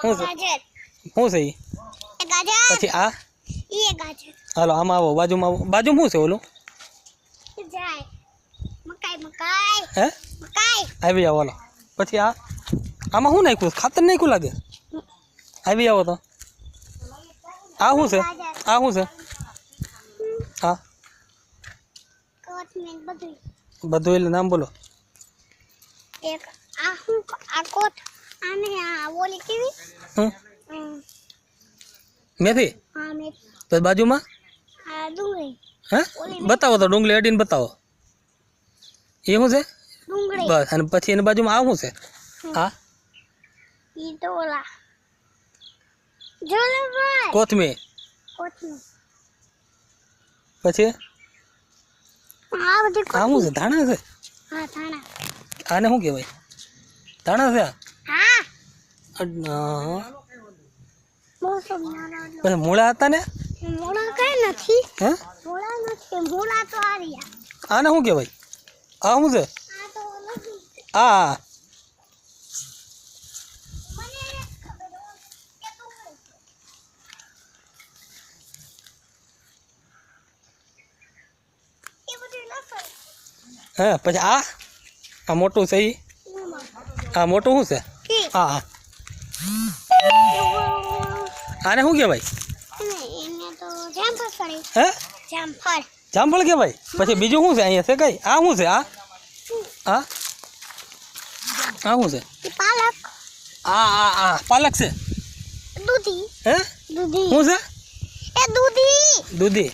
શું છે શું છે ઈ પછી આ હાલો આમાં આવો બાજુમાં આવો બાજુ શું છે ઓલું હે આવી આવો હાલો પછી આ આમાં શું નાખ્યું ખાતર નાખ્યું લાગે આવી આવો તો આ શું છે આ શું છે હા બધું એટલે નામ બોલો એક આ હું આ કોટ આને આ ઓલી કેવી મેથી હા મે તો બાજુમાં આ ડુંગળી હે બતાવો તો ડુંગળી અડીને બતાવો એ શું છે ડુંગળી બસ અને પછી એની બાજુમાં આ શું છે હા ઈ તો ઓલા જોલે ભાઈ કોથમીર પછી આ બધી આ શું છે ધાણા છે હા થાણા આને શું કહેવાય ધાણા છે હા આ મોસમ નાના પછી મૂળા હતા ને મોળા કઈ નથી હે મોળા નથી મોળા તો આર્યા આને શું કહેવાય આ શું છે આ તો નથી આ મને ખબર કે તો એ બધું લસણ હે પછી આ મોટું છે ઈ આ મોટું શું છે કે હા આને શું કહેવાય એને તો જામફળ ફળે હે જામફળ જામફળ કહેવાય પછી બીજું શું છે અહીંયા છે કઈ આ શું છે આ આ શું છે એ પાલક આ પાલક છે દૂધી હે દૂધી શું છે એ દૂધી દૂધી